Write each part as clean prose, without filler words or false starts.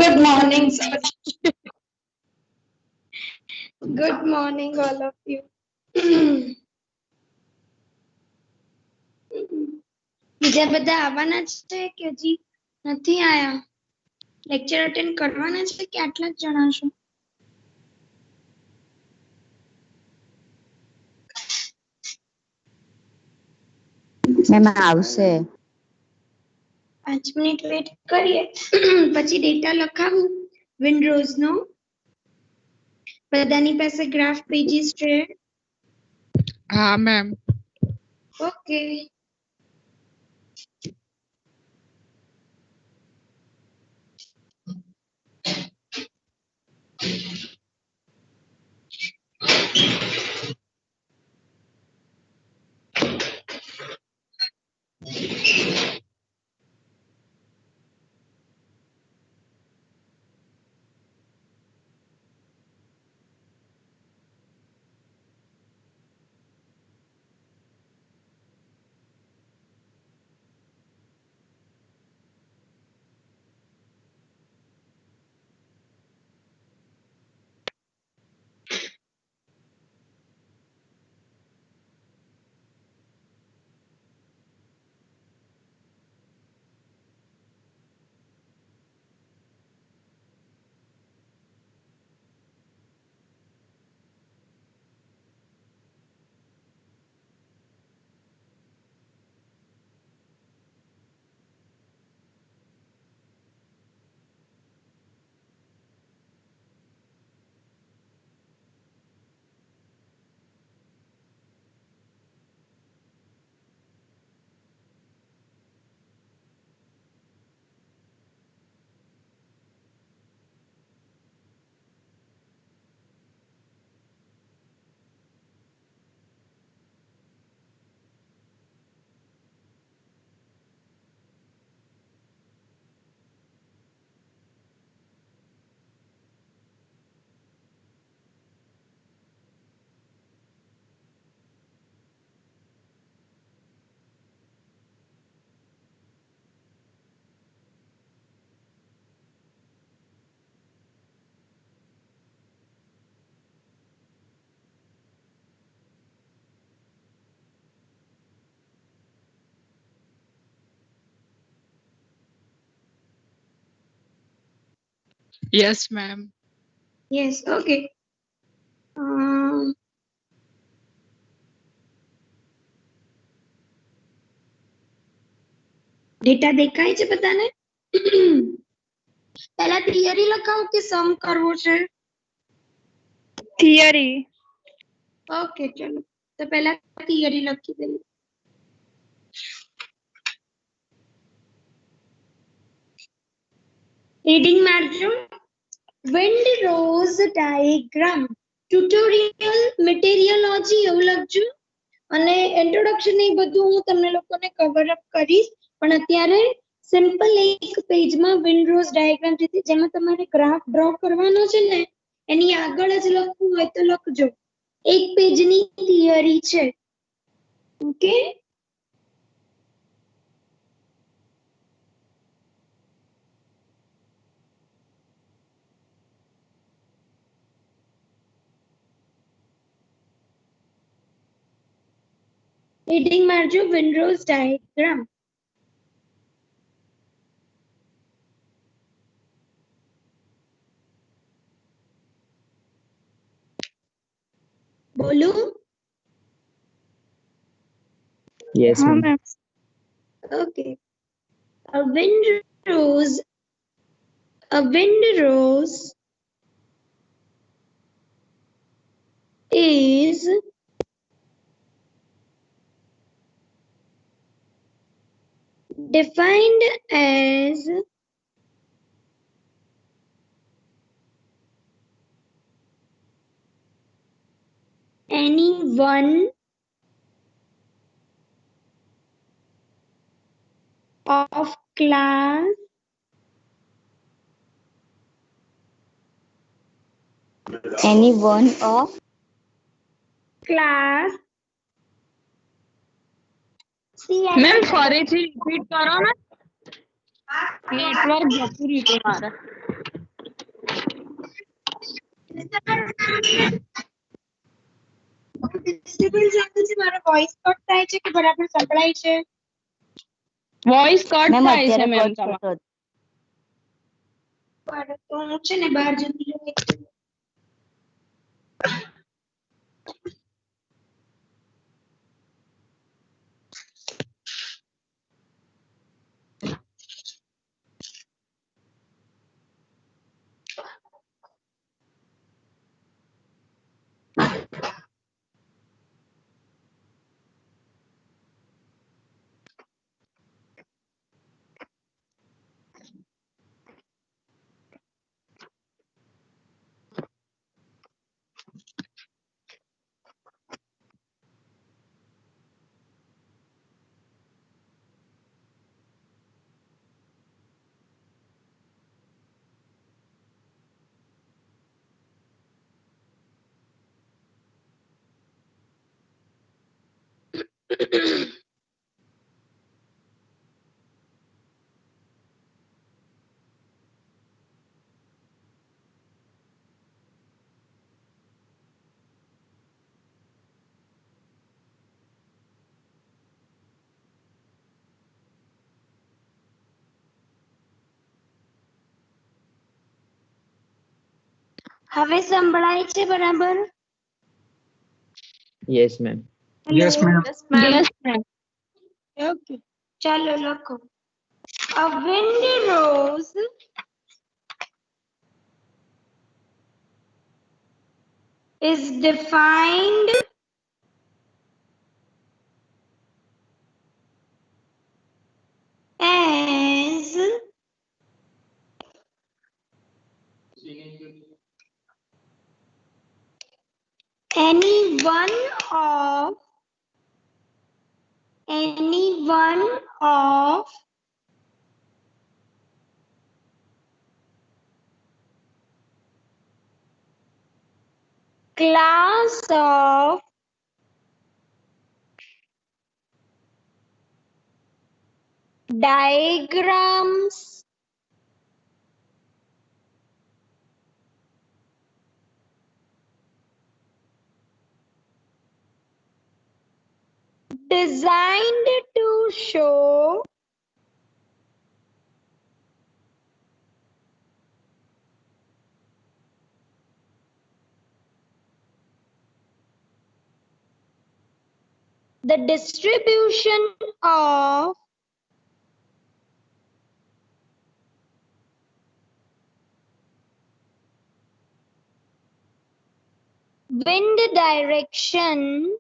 Good morning, sir. Good morning, all of you. બીજા બધા આવવાના છે કે હજી નથી આયા? લેક્ચર અટેન્ડ કરવાના છે કે આટલા જ જણા છો? મેમ આવશે. 5 મિનિટ વેટ કરીએ પછી ડેટા લખાવું વિન્ડોઝ નો. બધાની પાસે ગ્રાફ પેજીસ છે? हाँ ma'am. Okay. Yes ma'am. Yes, okay. Data દેખાય છે બધાને? પહેલા થિયરી લખાવો કે સમ કરવો છે? થિયરી. ઓકે ચલો તો પહેલા થિયરી લખી દઈએ. રીડિંગ મારજો. વિન્ડરોઝ ડાયાગ્રામ ટ્યુટોરિયલ મેટેરિયોલોજી એવું લખજો. અને ઇન્ટ્રોડક્શન એ બધું હું તમને લોકોને કવર અપ કરીશ, પણ અત્યારે સિમ્પલ એક પેજમાં વિન્ડરોઝ ડાયાગ્રામ જેમાં તમારે ગ્રાફ ડ્રો કરવાનો છે ને એની આગળ જ લખવું હોય તો લખજો. એક પેજની થિયરી છે. ઓકે. રીડિંગ મારજો વિન્ડોઝ ડાયાગ્રામ. બોલો. Yes, हाँ ma'am. Ma'am. Okay. A windrose is defined as any one of class Any one of class ma'am ફરીથી રિપીટ કરો ને. નેટવર્ક જતું રહ્યું મારે. ડિસ્ટર્બન્સ આવતું છે મારો વોઇસ કટ થાય છે કે બરાબર સંભળાય છે વોઇસ કટ મેમ થાય છે અત્યારે મેમ કટ થતો હતો. બરાબર તો હું છે ને બહાર જતી રહું હવે સંભળાય છે બરાબર Yes, ma'am. Yes, ma'am. Yes ma'am okay ચાલો લખો A wind rose is defined as any one of class of diagrams designed to show the distribution of wind direction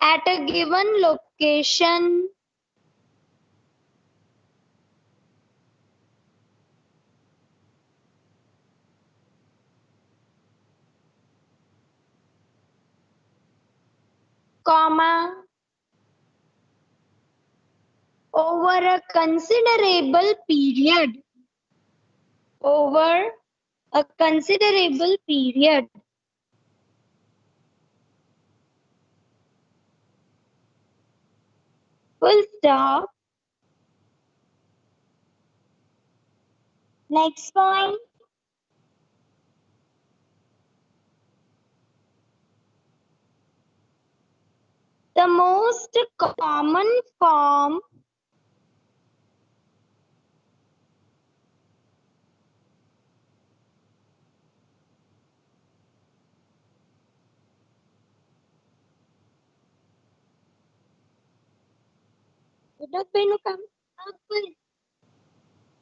at a given location comma over a considerable period over a considerable period full stop. Next point. The most common form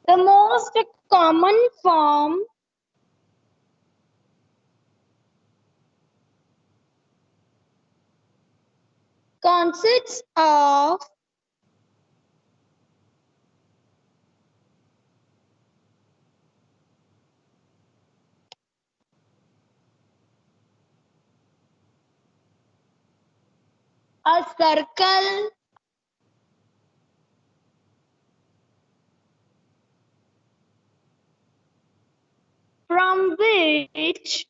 the most common form consists of a circle from which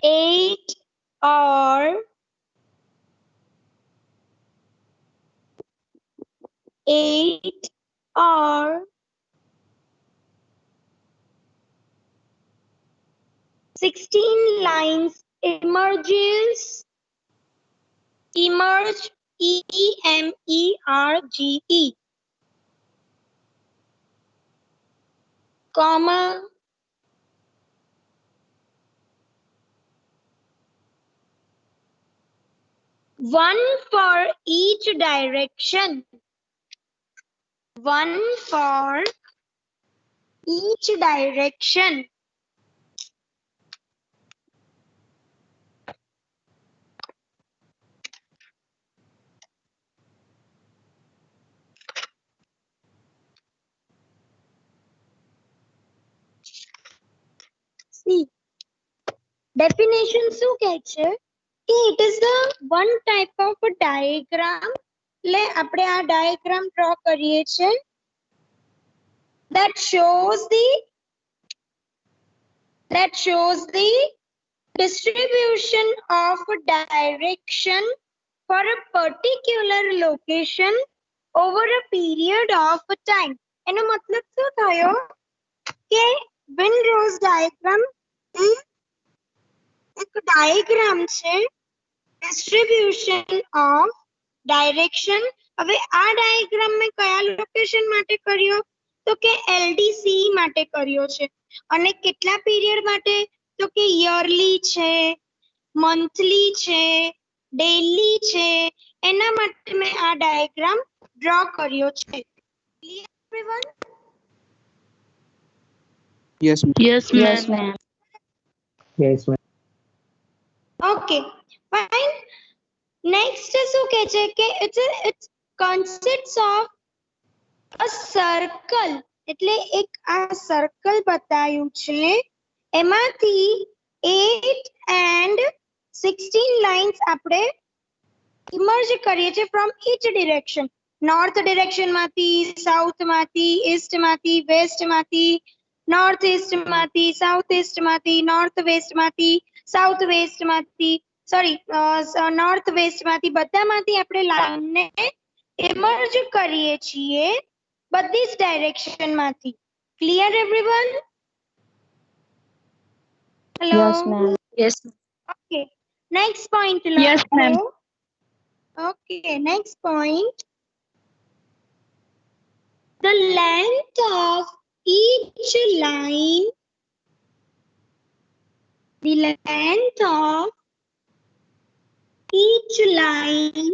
8 or 16 lines emerge, emerge, comma, one for each direction, one for each direction. See, definition શું કહે છે કે it is the one type of a diagram. એટલે આપણે આ diagram draw કરીએ છે that shows the distribution of direction for a particular location over a period of time. એનો મતલબ શું થયો કે Windrose diagram એ એક diagram છે distribution of direction. હવે આ diagram મેં કયા લોકેશન માટે કર્યો તો કે LDC માટે કર્યો છે અને કેટલા પીરિયડ માટે તો કે યરલી છે, મંથલી છે, ડેઈલી છે, એના માટે મેં આ ડાયાગ્રામ ડ્રો કર્યો છે. Clear everyone? Yes, ma'am. Yes, Yes, ma'am. ma'am. Yes, ma'am. Okay, fine. Next શું કહે છે કે it consists of a circle. એટલે એક આ circle બતાવ્યું છે એમાંથી 8 and 16 lines આપણે emerge કરીએ છીએ from each direction. north direction માંથી, south માંથી, east માંથી, west માંથી, north east માંથી, south east માંથી, north west માંથી, south west માંથી, north west માંથી, બધામાંથી આપણે લાઈન ને emerge કરીએ છીએ બધી જ direction માંથી. Clear everyone? Hello? Yes, ma'am. Yes. Okay. Next point. Yes, ma'am. Okay, next point. The length of each line, the length of each line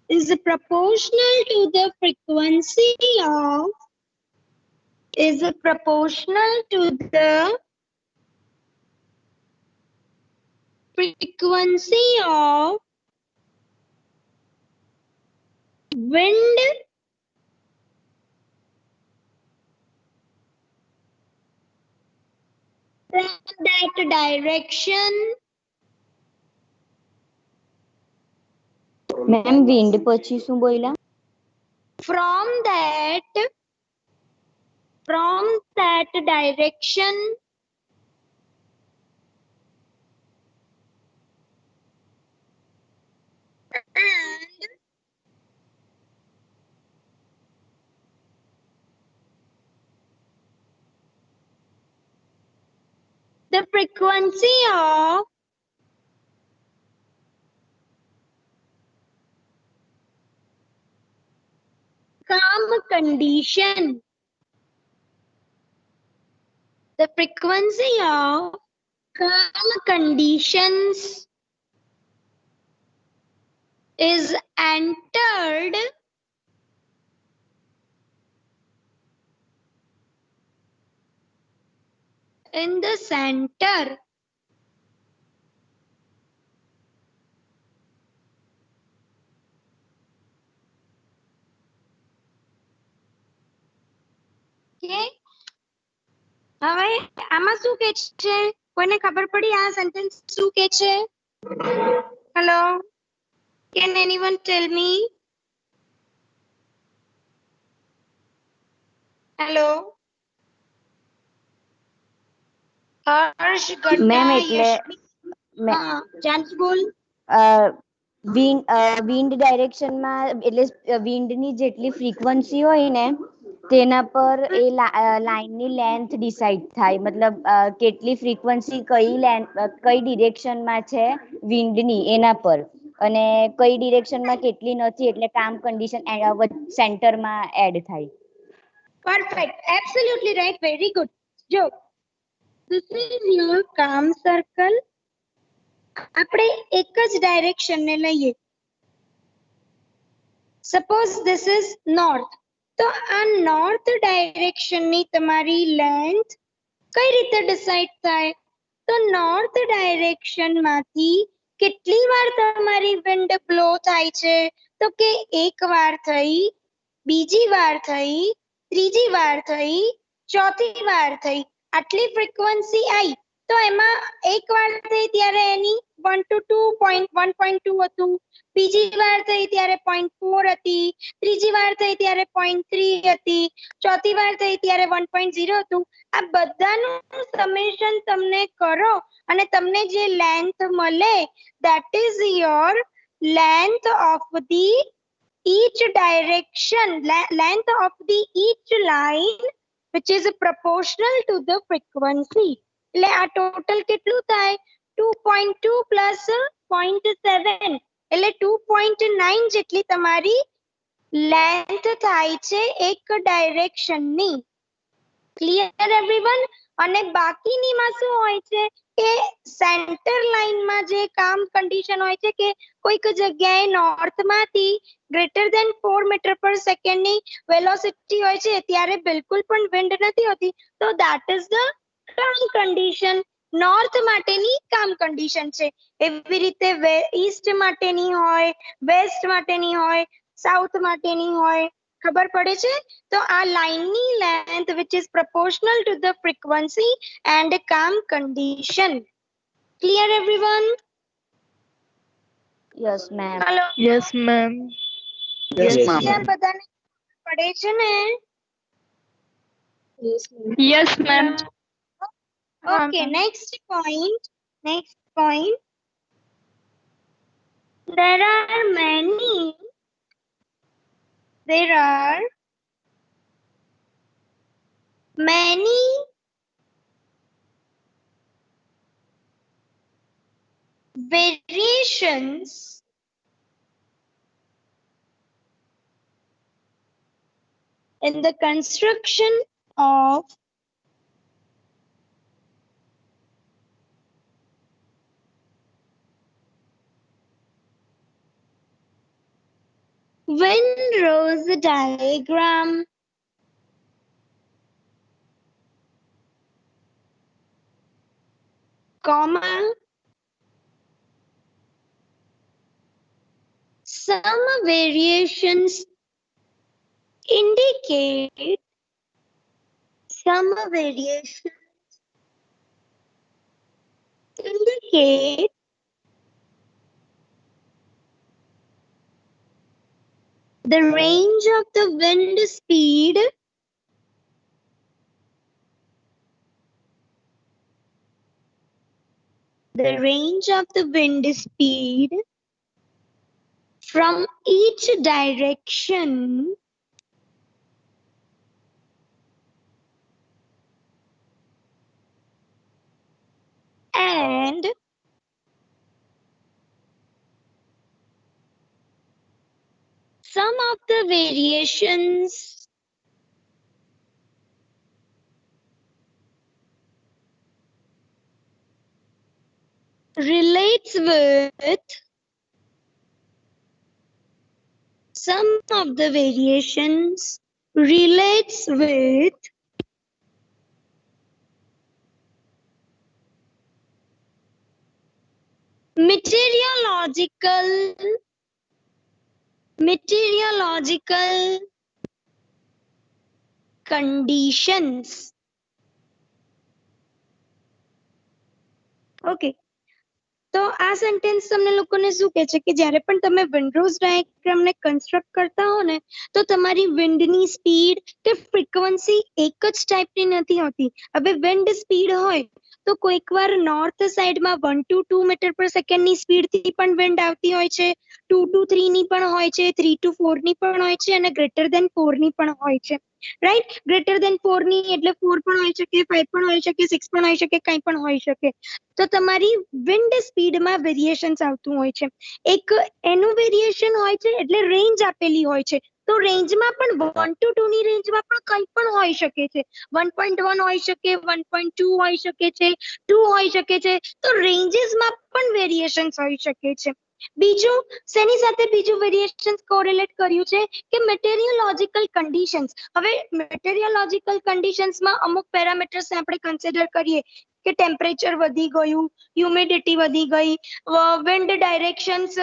is proportional to the frequency of wind from that direction Ma'am, wind પછી શું બોલ્યા? from that direction and the frequency of calm condition. The frequency of calm conditions is entered in the center. Okay. હવે આમાં શું કે છે કોઈને ખબર પડી આ સેન્ટેન્સ શું કે છે? Hello, can anyone tell me? Hello. Harsh ma'am Gadha એટલે યશવી મે- હા ચાન્સ બોલ વિન્ડ ડાયરેક્શનમાં એટલે વિન્ડની જેટલી ફ્રીક્વન્સી હોય ને તેના પર એ લાઈનની લેન્થ ડિસાઈડ થાય, મતલબ કેટલી ફ્રીક્વન્સી કઈ ડિરેક્શનમાં છે વિન્ડની એના પર, અને કઈ ડિરેક્શનમાં કેટલી નથી એટલે કામ કન્ડિશન સેન્ટરમાં એડ થાય. Perfect, absolutely right, very good. જો ધીસ ઇઝ યોર કામ સર્કલ. આપણે એક જ ડાયરેક્શન ને લઈએ. સપોઝ ધીસ ઇઝ નોર્થ, તો આ નોર્થ ડાયરેક્શન ની તમારી લેન્થ કઈ રીતે ડિસાઈડ થાય? તો નોર્થ ડાયરેક્શન માંથી કેટલી વાર તમારી વિન્ડ બ્લો થાય છે? તો કે એક વાર થઈ, બીજી વાર થઈ, ત્રીજી વાર થઈ, ચોથી વાર થઈ. આટલી ફ્રીક્વન્સી આવી તો એમાં એક વાર થઈ ત્યારે એની 1 to 2.1.2 હતું, બીજી વાર થઈ ત્યારે 0.4 હતી, ત્રીજી વાર થઈ ત્યારે 0.3 હતી, ચોથી વાર થઈ ત્યારે 1.0 હતું. આ બધાનું સમેશન તમને કરો અને તમને જે લેન્થ મળે that is your length of the each direction, length of the each line which is proportional to the frequency. એટલે આ ટોટલ કેટલું થાય? 2.2 plus 0.7 એટલે 2.9 જેટલી તમારી લેન્થ થાય છે એક ડાયરેક્શન ની. Clear everyone? અને બાકીનીમાં શું હોય છે કે સેન્ટર લાઇનમાં જે કામ કન્ડિશન હોય છે કે કોઈક જગ્યાએ નોર્થમાંથી ગ્રેટર ધેન 4 મીટર પર સેકન્ડની વેલોસિટી હોય છે ત્યારે બિલકુલ પણ વિન્ડ નથી હોતી, તો ધેટ ઇઝ ધ કામ કન્ડિશન. નોર્થ માટેની કામ કન્ડિશન છે. એવી રીતે ઈસ્ટ માટેની હોય, વેસ્ટ માટેની હોય, સાઉથ માટેની હોય. ખબર પડે છે? તો આ લાઇનની length which is proportional to the frequency and calm condition. Clear everyone? Yes ma'am. Hello. Yes, ma'am. Yes, Yes, ma'am. ત્યાં બધાને પડે છે ને? Yes, ma'am. Okay, next point. Next point. There are many variations in the construction of Windrose diagram. Comma. Some variations indicate the range of the wind speed from each direction and some of the variations relates with meteorological conditions. Okay. તો આ sentence તમને લોકોને શું કહે છે કે જ્યારે પણ તમે વિન્ડરોઝ ડાયાગ્રામને કન્સ્ટ્રક્ટ કરતા હો ને તો તમારી વિન્ડની સ્પીડ કે ફ્રીક્વન્સી એક જ ટાઈપની નથી હોતી. હવે વિન્ડ સ્પીડ હોય તો કોઈકવાર નોર્થ સાઈડમાં 1 to 2 મીટર પર સેકન્ડની સ્પીડથી પણ વિન્ડ આવતી હોય છે, 2 to 3 ની પણ હોય છે, 3 to 4 ની પણ હોય છે અને ગ્રેટર ધેન 4 ની પણ હોય છે. રાઈટ, ગ્રેટર ધેન 4 ની એટલે 4 પણ હોઈ શકે, 5 પણ હોઈ શકે, 6 પણ હોઈ શકે, કંઈ પણ હોઈ શકે. તો તમારી વિન્ડ સ્પીડમાં વેરિએશન્સ આવતું હોય છે. એક એનું વેરિએશન હોય છે એટલે રેન્જ આપેલી હોય છે. તો રેન્જમાં પણ 1 to 2 ની રેન્જમાં પણ કંઈ પણ હોઈ શકે છે. 1.1 હોઈ શકે, 1.2 હોઈ શકે છે, 2 હોઈ શકે છે. તો રેન્જીસમાં પણ વેરિએશન્સ હોઈ શકે છે. બીજું શેની સાથે બીજું વેરિએશન્સ કોરિલેટ કર્યું છે કે મેટેરિયોલોજિકલ કન્ડિશન્સ. હવે મેટેરિયોલોજિકલ કન્ડિશન્સમાં અમુક પેરામીટર્સ આપણે કન્સિડર કરીએ કે ટેમ્પરેચર વધી ગયું, હ્યુમિડિટી વધી ગઈ, વિન્ડ ડાયરેક્શન્સ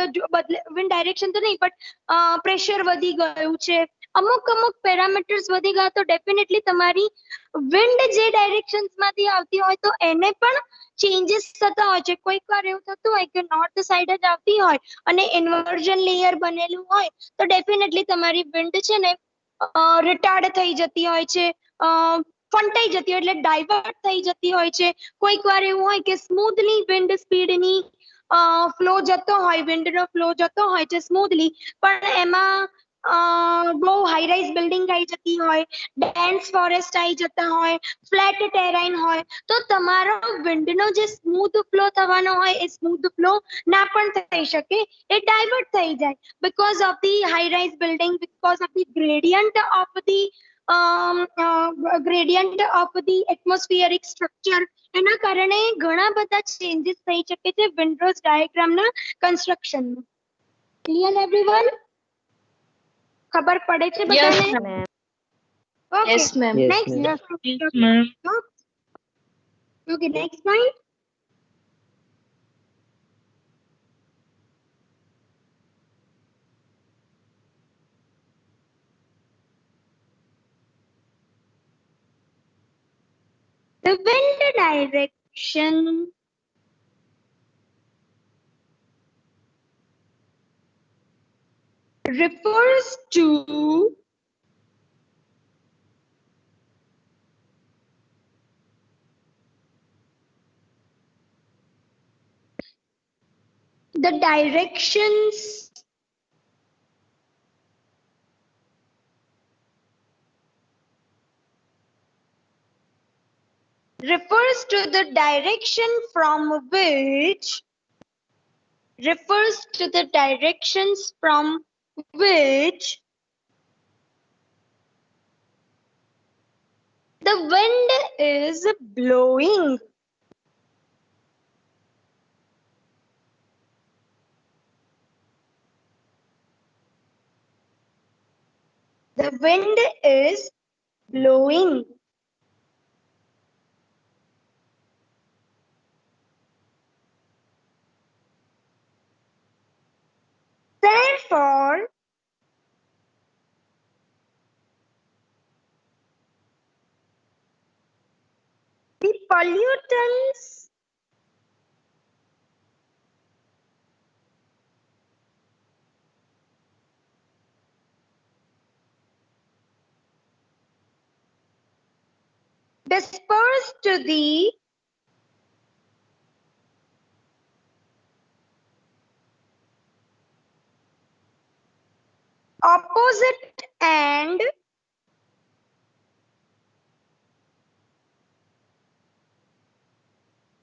વિન્ડ ડાયરેક્શન તો નહીં બટ પ્રેશર વધી ગયું છે. અમુક પેરામીટર્સ વધી ગયા તો ડેફિનેટલી તમારી વિન્ડ જે ડાયરેક્શન્સમાંથી આવતી હોય તો એને પણ ચેન્જીસ થતા હોય છે. કોઈક વાર એવું થતું હોય કે નોર્થ સાઈડ જ આવતી હોય અને ઇન્વર્ઝન લેયર બનેલું હોય તો ડેફિનેટલી તમારી વિન્ડ છે ને રિટાર્ડ થઈ જતી હોય છે, ફંટાઈ જતી હોય એટલે ડાયવર્ટ થઈ જતી હોય છે. કોઈક વાર એવું હોય કે સ્મૂથલી વિન્ડ સ્પીડની ફ્લો જતો હોય, વિન્ડનો ફ્લો જતો હોય છે સ્મૂથલી, પણ એમાં બહુ હાઈ રાઇઝ બિલ્ડિંગ આવી જતી હોય, ડેન્સ ફોરેસ્ટ આવી જતા હોય, ફ્લેટ ટેરાઇન હોય તો તમારો વિન્ડનો જે સ્મૂથ ફ્લો થવાનો હોય એ સ્મૂથ ફ્લો ના પણ થઈ શકે, એ ડાયવર્ટ થઈ જાય because of the high rise building, because of the gradient of the atmospheric structure. એના કારણે ઘણા બધા ચેન્જીસ થઈ શકે છે વિન્ડરોઝ ડાયાગ્રામના કન્સ્ટ્રક્શનમાં. Clear everyone? ખબર પડે છે Yes, બધાને? ma'am. Okay, Yes, ma'am. Yes, next. ma'am. Yes, ma'am. Okay, next point. The wind direction refers to the directions refers to the direction from which refers to the directions from which the wind is blowing. The wind is blowing. Therefore, the pollutants dispersed to the opposite end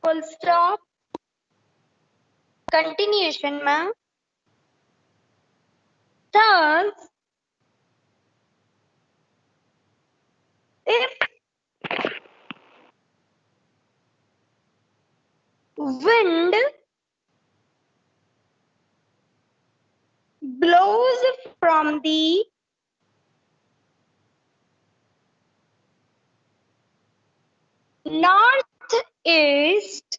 full stop. Continuation માં thus if wind blows from the northeast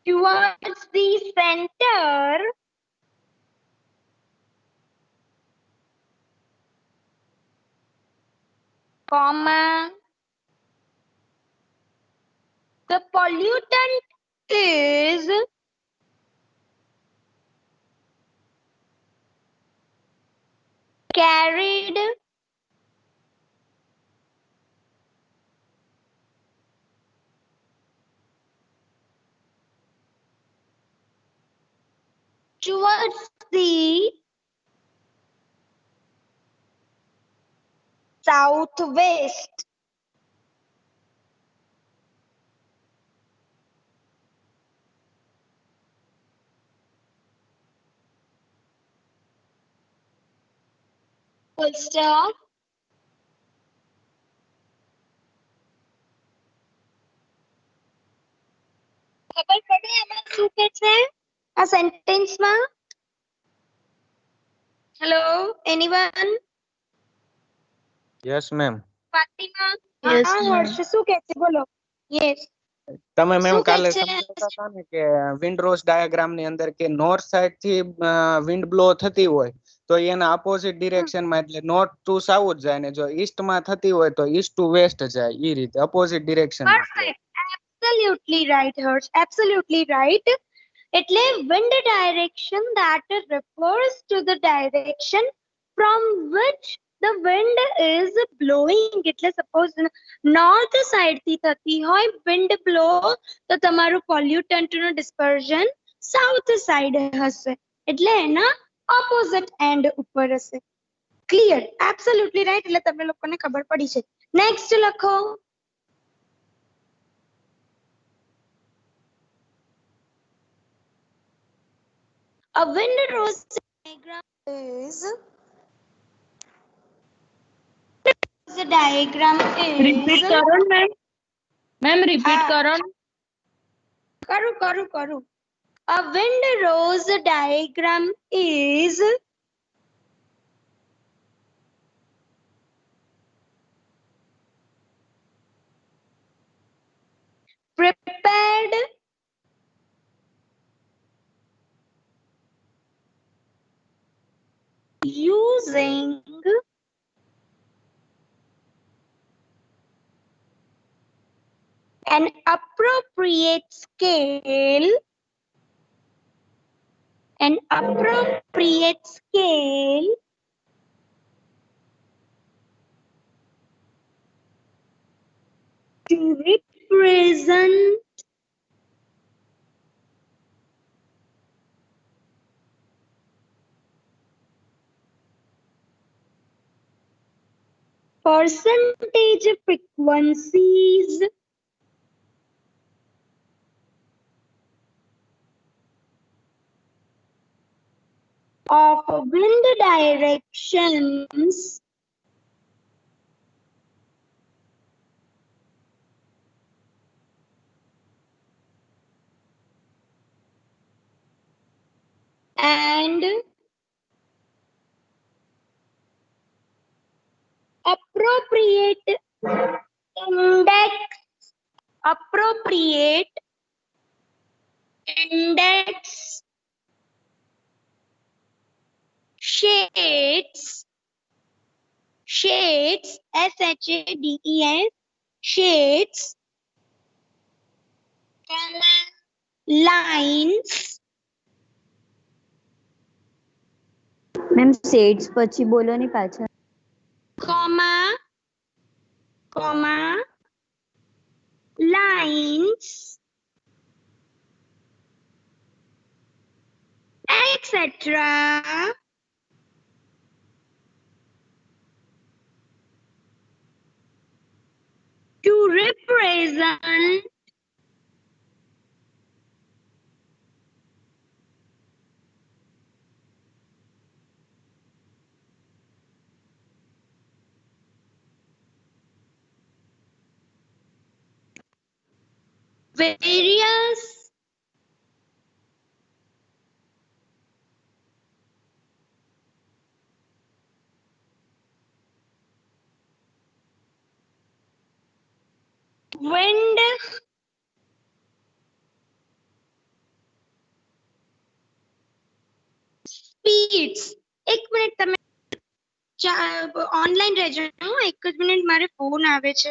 towards the center, comma, The pollutant is carried towards the southwest. Full stop. ખબર પડી એમાં શું કે છે આ સેન્ટેન્સમાં? Hello, anyone? Yes ma'am. Fatima? Yes, હા ma'am. હર્ષ શું કે છે બોલો. યસ. તમે મેમ શું કે કાલે છે? સમજાવતા હતા ને કે વિન્ડરોઝ ડાયાગ્રામ ની અંદર કે નોર્થ સાઈડ થી વિન્ડ બ્લો થતી હોય તો એના ઓપોઝિટ ડિરેક્શન માં એટલે નોર્થ ટુ સાઉથ જાય ને જો ઈસ્ટ માં થતી હોય તો ઈસ્ટ ટુ વેસ્ટ જાય ઈ રીતે ઓપોઝિટ ડિરેક્શન માં. Perfect. Absolutely right, Harsh. Absolutely right. એટલે wind direction that refers to the direction from which the wind is blowing. એટલે suppose north side થી થતી હોય wind blow તો તમારું pollutant નું dispersion south side હશે. એટલે એના opposite end ઉપર હશે. Clear? Absolutely right. એટલે તમને લોકોને ખબર પડી છે. Next લખો. A windrose diagram is Repeat करो मैम. मैम repeat हाँ. करो. करूँ. A windrose diagram is prepared using an appropriate scale to represent percentage frequencies of wind directions and appropriate index shades shades lines ma'am shades પછી બોલો ની પાછળ. comma lines etc. to represent various wind speeds. એક minute તમે online રહેજો. એક જ minute મારે ફોન આવે છે.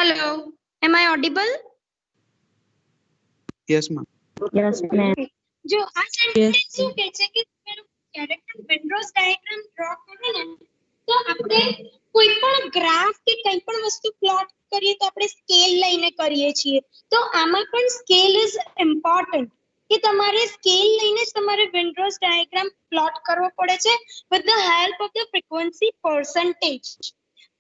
Hello, am I audible? Yes, ma'am. Yes ma'am. જો આ સેન્ટેન્સ શું કહે છે કે તમે જ્યારે પણ વિન્ડોઝ ડાયાગ્રામ ડ્રો કરો ને તો આપણે કોઈ પણ ગ્રાફ કે કંઈ પણ વસ્તુ પ્લોટ કરીએ તો આપણે સ્કેલ લઈને કરીએ છીએ. તો આમાં પણ સ્કેલ ઇઝ ઇમ્પોર્ટન્ટ કે તમારે સ્કેલ લઈને જ તમારે વિન્ડોઝ ડાયાગ્રામ પ્લોટ કરવો પડે છે with the help of the frequency percentage.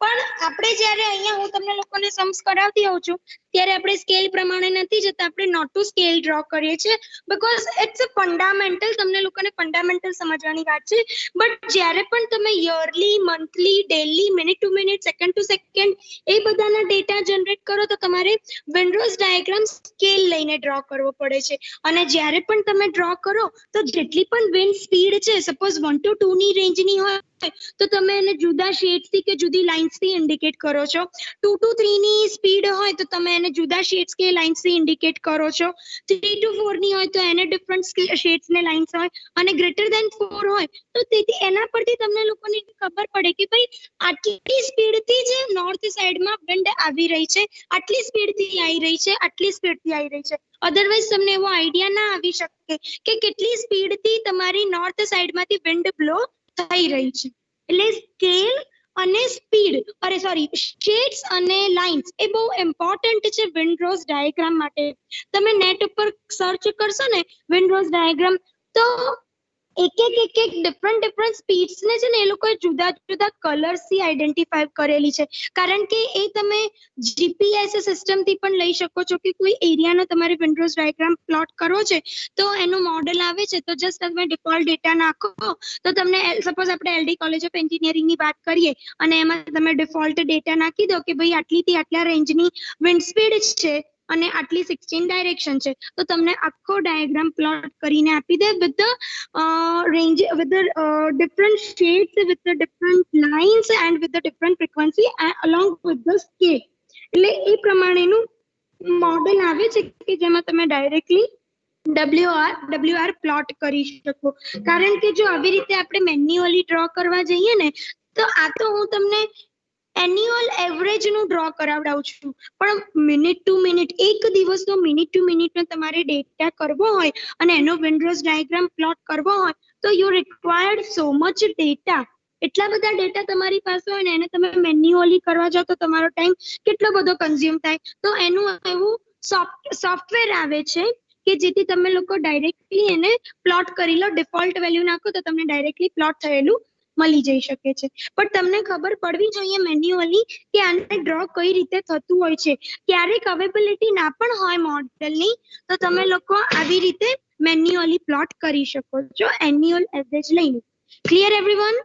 પણ આપણે જ્યારે અહીંયા હું તમને લોકોને सम्स કરાવતી હોઉં છું ત્યારે આપણે સ્કેલ પ્રમાણે નથી જતા, આપણે નોટ ટુ સ્કેલ ડ્રો કરીએ છીએ બીકોઝ ઇટ્સ અ ફંડામેન્ટલ, તમને લોકોને ફંડામેન્ટલ સમજવાની વાત છે. બટ જ્યારે પણ તમે yearly, monthly, daily, minute to minute, second to second એ બધાના ડેટા જનરેટ કરો તો તમારે વિન્ડોઝ ડાયાગ્રામ સ્કેલ લઈને ડ્રો કરવો પડે છે. અને જ્યારે પણ તમે ડ્રો કરો તો જેટલી પણ વિન્ડ સ્પીડ છે, સપોઝ 1 to 2 ની રેન્જની હોય તો તમે એને જુદા શેડ્સથી કે જુદી લાઇન્સથી ઇન્ડિકેટ કરો છો. 2 to 3 ની સ્પીડ હોય તો તમે એને જુદા શેડ્સ કે લાઇન્સથી ઇન્ડિકેટ કરો છો. 3 to 4 ની હોય તો એને ડિફરન્ટ શેડ્સ ને લાઇન્સ હોય, અને ગ્રેટર ધેન 4 હોય તો તેથી એના પરથી તમને લોકોને ખબર પડે કે ભાઈ આટલી સ્પીડથી જે નોર્થ સાઈડમાં વિન્ડ આવી રહી છે, આટલી સ્પીડથી આવી રહી છે, આટલી સ્પીડથી આવી રહી છે. અધરવાઇઝ તમને એવો આઈડિયા ના આવી શકે કે કેટલી સ્પીડથી તમારી નોર્થ સાઈડમાંથી વિન્ડ બ્લો થઈ રહી છે. એટલે સ્કેલ અને સ્પીડ, અરે સોરી, શેડ્સ અને લાઇન્સ એ બહુ ઇમ્પોર્ટન્ટ છે વિન્ડોઝ ડાયાગ્રામ માટે. તમે નેટ ઉપર સર્ચ કરશો ને વિન્ડોઝ ડાયાગ્રામ તો એક ડિફરન્ટ સ્પીડ્સ ને છે ને એ લોકોએ જુદા જુદા કલર્સથી આઈડેન્ટિફાઈ કરેલી છે. કારણ કે એ તમે જીપીએસ સિસ્ટમથી પણ લઈ શકો છો કે કોઈ એરિયાનો તમારે વિન્ડોઝ ડાયાગ્રામ પ્લોટ કરવો છે તો એનું મોડેલ આવે છે, તો જસ્ટ તમે ડિફોલ્ટ ડેટા નાખો તો તમને સપોઝ આપણે એલડી કોલેજ ઓફ એન્જિનિયરિંગની વાત કરીએ અને એમાં તમે ડિફોલ્ટ ડેટા નાખી દો કે ભાઈ આટલીથી આટલા રેન્જની વિન્ડ સ્પીડ છે અને આટલી 16 ડાયરેક્શન છે, તો તમને આખો ડાયાગ્રામ પ્લોટ કરીને આપી દે with the range, with the different shades, with the different lines and with the different frequency along with the scale. એટલે એ પ્રમાણેનું મોડેલ આવે છે કે જેમાં તમે ડાયરેક્ટલી WR પ્લોટ કરી શકો. કારણ કે જો આવી રીતે આપણે મેન્યુઅલી ડ્રો કરવા જઈએ ને તો આ તો હું તમને એન્યુઅલ એવરેજ નું ડ્રો કરાવડાવું છું, પણ મિનિટ ટુ મિનિટ, એક દિવસનો મિનિટ ટુ મિનિટનો તમારે ડેટા કરવો હોય અને એનો વિન્ડોઝ ડાયાગ્રામ પ્લોટ કરવો હોય તો you required so much data. એટલા બધા ડેટા તમારી પાસે હોય ને એને તમે મેન્યુઅલી કરવા જાઓ તો તમારો ટાઈમ કેટલો બધો કન્ઝ્યુમ થાય. તો એનું એવું સોફ્ટવેર આવે છે કે જેથી તમે લોકો ડાયરેક્ટલી એને પ્લોટ કરી લો, ડિફોલ્ટ વેલ્યુ નાખો તો તમને ડાયરેક્ટલી પ્લોટ થયેલું મળી જઈ શકે છે. પણ તમને ખબર પડવી જોઈએ મેન્યુઅલી કે આને ડ્રો કઈ રીતે થતું હોય છે. ક્યારેક અવેબિલિટી ના પણ હોય મોડેલની તો તમે લોકો આવી રીતે મેન્યુઅલી પ્લોટ કરી શકો છો એન્યુઅલ એવરેજ લઈને. Clear everyone?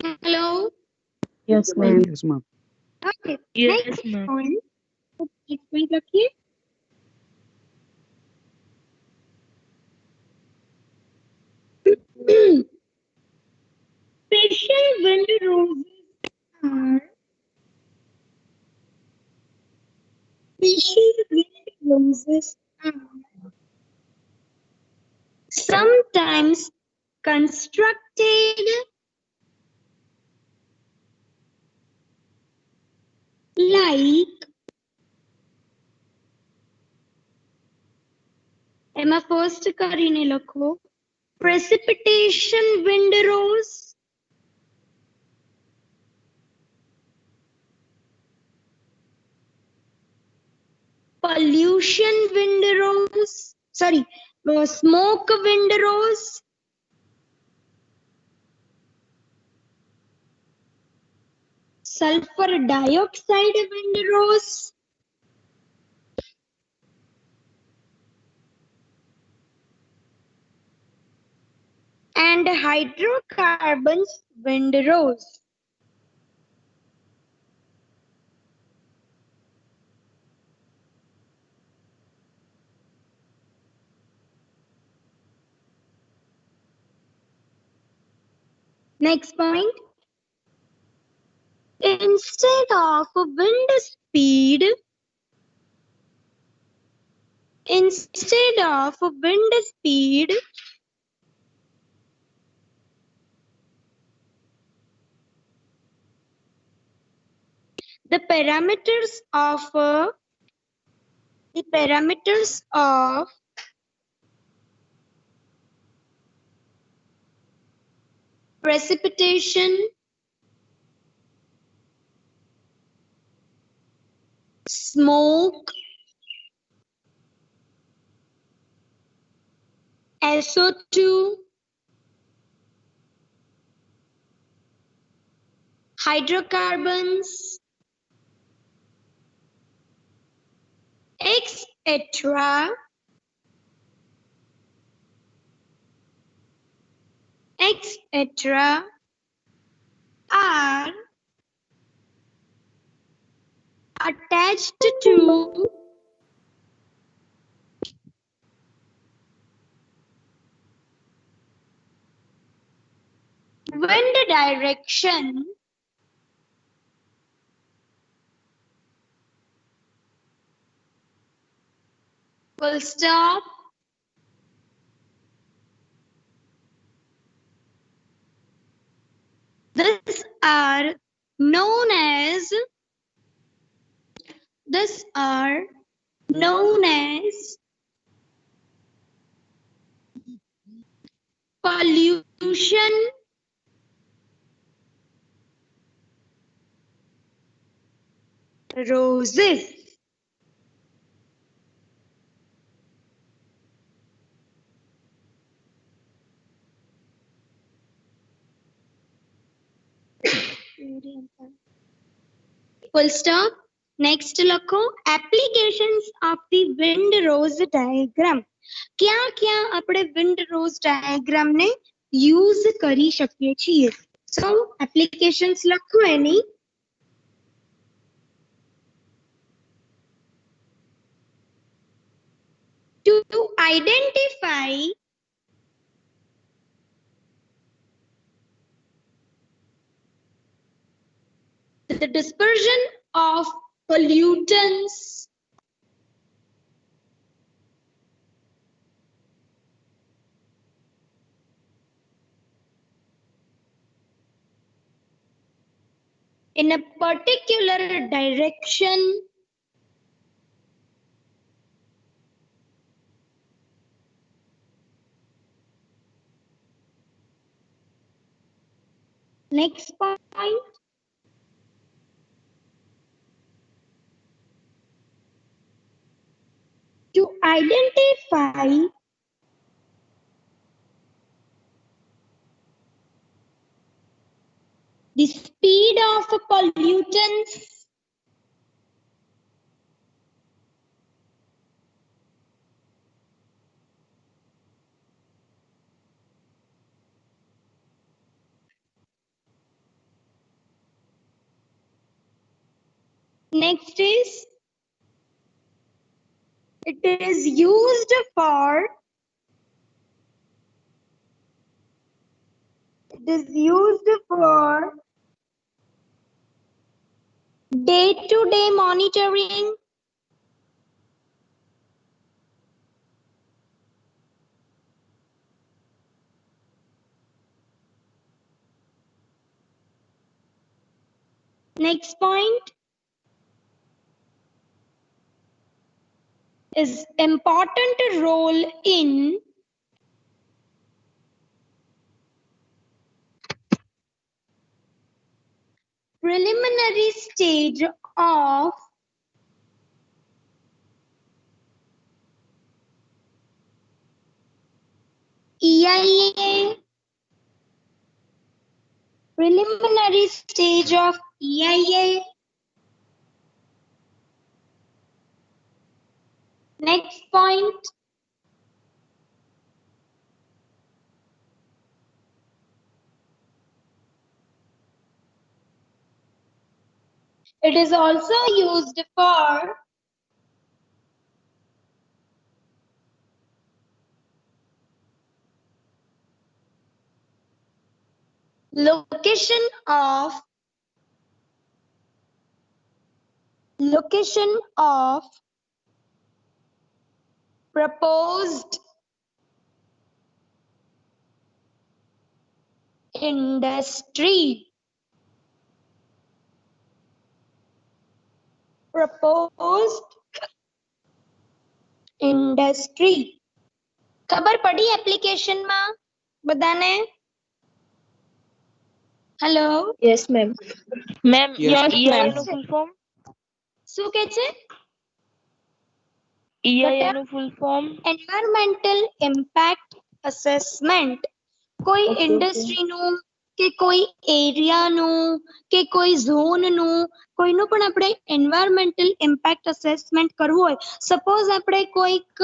Hello, yes ma'am. Yes, ma'am. Okay, Yes, next ma'am. Point લખીએ. Special wind roses are sometimes constructed like, એમાં ફર્સ્ટ કરીને લખો precipitation windrows, pollution windrows, sorry, smoke windrows, sulfur dioxide windrows, and hydrocarbons windrows. Next point. Instead of wind speed, the parameters of precipitation, smoke, SO2, hydrocarbons, etc. etc. are attached to wind direction full stop. These are known as pollution roses. Full stop. Next લખો applications of the wind rose diagram. ક્યાં ક્યાં આપણે wind rose diagram ને use કરી શકીએ છીએ? So applications લખો એની. To identify the dispersion of pollutants in a particular direction next point. To identify the speed of pollutants next is it is used for day-to-day monitoring, next point is important role in preliminary stage of EIA, preliminary stage of EIA. Next point it is also used for location of proposed industry. proposed industry. ખબર પડી application માં બધાને? Hello, Yes, ma'am. Ma'am, Yes, EIN નું full form? શું કે છે? EIN નું full form? Environmental impact assessment. કોઈ ઇન્ડસ્ટ્રીનું કે કોઈ એરિયાનું કે કોઈ ઝોનનું કોઈનું પણ આપણે એન્વાયરમેન્ટલ ઇમ્પેક્ટ અસેસમેન્ટ કરવું હોય, સપોઝ આપણે કોઈક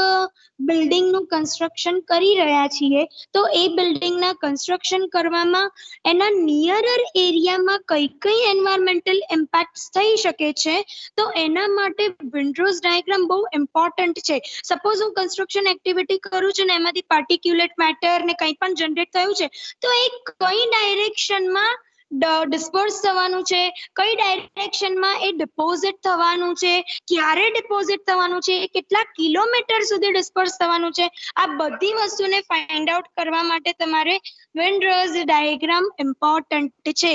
બિલ્ડિંગનું કન્સ્ટ્રક્શન કરી રહ્યા છીએ, તો એ બિલ્ડિંગના કન્સ્ટ્રક્શન કરવામાં એના નિયરર એરિયામાં કઈ કઈ એન્વાયરમેન્ટલ ઇમ્પેક્ટ થઈ શકે છે, તો એના માટે વિન્ડ્રોઝ ડાયાગ્રામ બહુ ઇમ્પોર્ટન્ટ છે. સપોઝ હું કન્સ્ટ્રક્શન એક્ટિવિટી કરું છું ને એમાંથી પાર્ટિક્યુલેટ મેટર ને કંઈ પણ જનરેટ થયું છે, તો એ કઈ ડાયરેક્શનમાં ડિસ્પર્સ થવાનું છે, કઈ ડાયરેક્શનમાં એ ડિપોઝિટ થવાનું છે, ક્યારે ડિપોઝિટ થવાનું છે, કેટલા કિલોમીટર સુધી ડિસ્પર્સ થવાનું છે, આ બધી વસ્તુને ફાઇન્ડ આઉટ કરવા માટે તમારે વિન્ડ્રોઝ ડાયાગ્રામ ઇમ્પોર્ટન્ટ છે.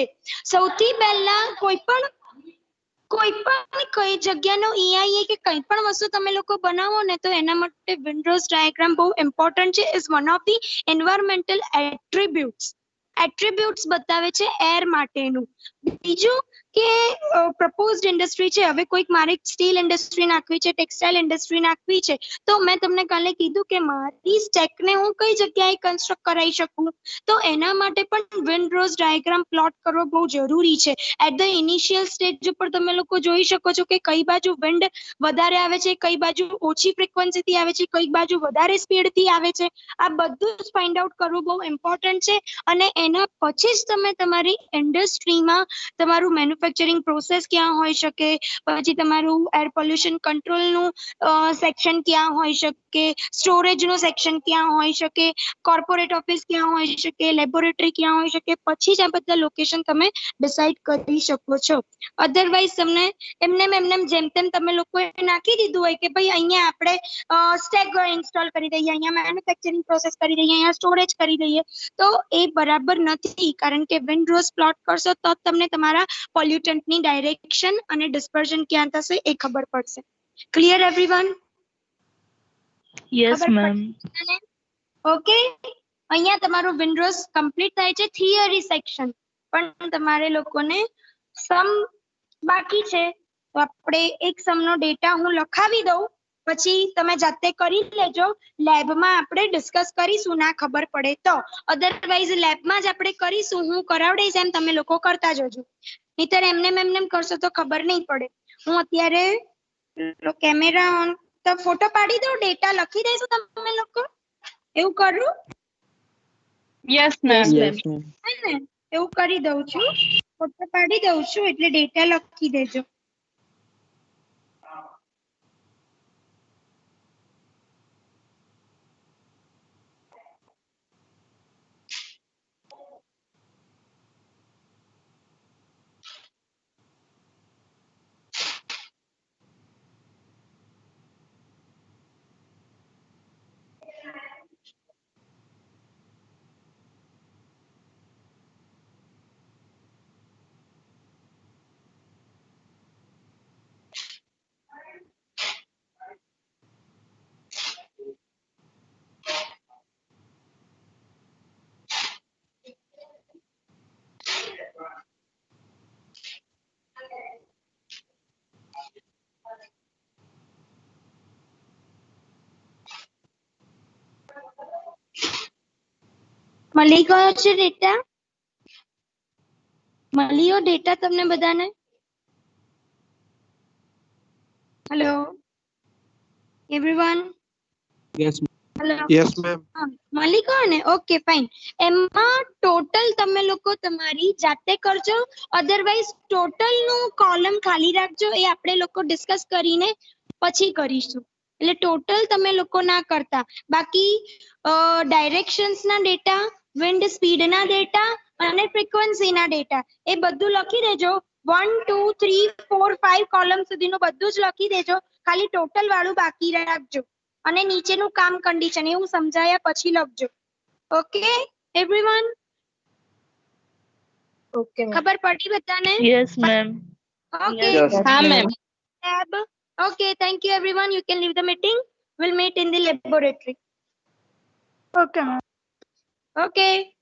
સૌથી પહેલા કોઈ પણ કઈ જગ્યાનો EIA કે કંઈ પણ વસ્તુ તમે લોકો બનાવો ને, તો એના માટે વિન્ડ્રોઝ ડાયાગ્રામ બહુ ઇમ્પોર્ટન્ટ છે. Is one of the environmental attributes બતાવે છે એર માટેનું. બીજું કે પ્રપોઝડ ઇન્ડસ્ટ્રી છે, હવે કોઈક મારે સ્ટીલ ઇન્ડસ્ટ્રી નાખવી છે, ટેક્સટાઇલ ઇન્ડસ્ટ્રી નાખવી છે, તો મેં તમને કાલે કીધું કે મારી સ્ટેકને હું કઈ જગ્યાએ કન્સ્ટ્રક્ટ કરાવી શકું, તો એના માટે પણ વિન્ડ્રોઝ ડાયાગ્રામ પ્લોટ કરવો બહુ જરૂરી છે. એટ ધ ઇનિશિયલ સ્ટેજ ઉપર તમે લોકો જોઈ શકો છો કે કઈ બાજુ વિન્ડ વધારે આવે છે, કઈ બાજુ ઓછી ફ્રીક્વન્સીથી આવે છે, કઈ બાજુ વધારે સ્પીડથી આવે છે, આ બધું જ ફાઇન્ડ આઉટ કરવું બહુ ઇમ્પોર્ટન્ટ છે. અને એના પછી જ તમે તમારી ઇન્ડસ્ટ્રીમાં તમારું મેન્યુફેક્ચરિંગ પ્રોસેસ ક્યાં હોઈ શકે, પછી તમારું એર પોલ્યુશન કંટ્રોલનું સેક્શન ક્યાં હોઈ શકે, સ્ટોરેજનું સેક્શન ક્યાં હોઈ શકે, કોર્પોરેટ ઓફિસ ક્યાં હોઈ શકે, લેબોરેટરી ક્યાં હોઈ શકે, પછી જ આ બધા લોકેશન તમે ડિસાઇડ કરી શકો છો. અધરવાઇઝ તમને એમને જેમ તેમ તમે લોકોએ નાખી દીધું હોય કે ભાઈ અહીંયા આપણે સ્ટેક ઇન્સ્ટોલ કરી દઈએ, અહીંયા મેન્યુફેક્ચરિંગ પ્રોસેસ કરી દઈએ, અહીંયા સ્ટોરેજ કરી દઈએ, તો એ બરાબર નથી. કારણ કે વિન્ડ્રોઝ પ્લોટ કરશો તો તમને તમારા પોલ્યુટન્ટની ડાયરેક્શન અને ડિસ્પર્ઝન ક્યાં થશે એ ખબર પડશે. Clear everyone? Yes, ma'am. Okay, અહીંયા તમારું વિન્ડ્રોઝ કમ્પ્લીટ થાય છે થિયરી સેક્શન, પણ તમારે લોકોને સમ બાકી છે, તો આપણે એક સમનો ડેટા હું લખાવી દઉં, પછી તમે જાતે કરી લેજો. લેબમાં આપણે ડિસ્કસ કરીશું ના ખબર પડે તો, અધરવાઇઝ લેબમાં જ આપણે કરીશું, હું કરાવડીશ એમ તમે લોકો કરતા જજો, નહીતર એમને કરશો તો ખબર નહીં પડે. હું અત્યારે કેમેરા ઓન તો ફોટો પાડી દઉં, ડેટા લખી દઈશું તમે લોકો, એવું કરું? Yes, ma'am. yes, ma'am. હે ને, એવું કરી દઉં છું, ફોટો પાડી દઉં છું, એટલે ડેટા લખી દેજો. મળી ગયો છે ડેટા? મળી ગયો ડેટા તમને બધાને? Hello everyone? Yes, ma'am. Hello, Yes, ma'am. મળી ગયો ને? Okay fine. એમાં ટોટલ તમે લોકો તમારી જાતે કરજો, અધરવાઇઝ ટોટલ નું કોલમ ખાલી રાખજો, એ આપણે લોકો ડિસ્કસ કરીને પછી કરીશું. એટલે ટોટલ તમે લોકો ના કરતા, બાકી ડાયરેક્શન્સના ડેટા, વિન્ડ સ્પીડના ડેટા અને ફ્રીક્વન્સીના ડેટા એ બધું લખી દેજો. 1 2 3 4 5 કોલમ સુધીનું બધું જ લખી દેજો, ખાલી ટોટલ વાળું બાકી રાખજો, અને નીચેનું કામ કન્ડિશન એવું સમજાયા પછી લખજો. Okay everyone? Okay, ma'am. ખબર પડી બધાને? Yes, ma'am. ઓકે, Yes, હા, ma'am. ma'am. lab. Okay, thank you everyone. You can leave the meeting. We'll meet in the laboratory. Okay, ma'am. Okay.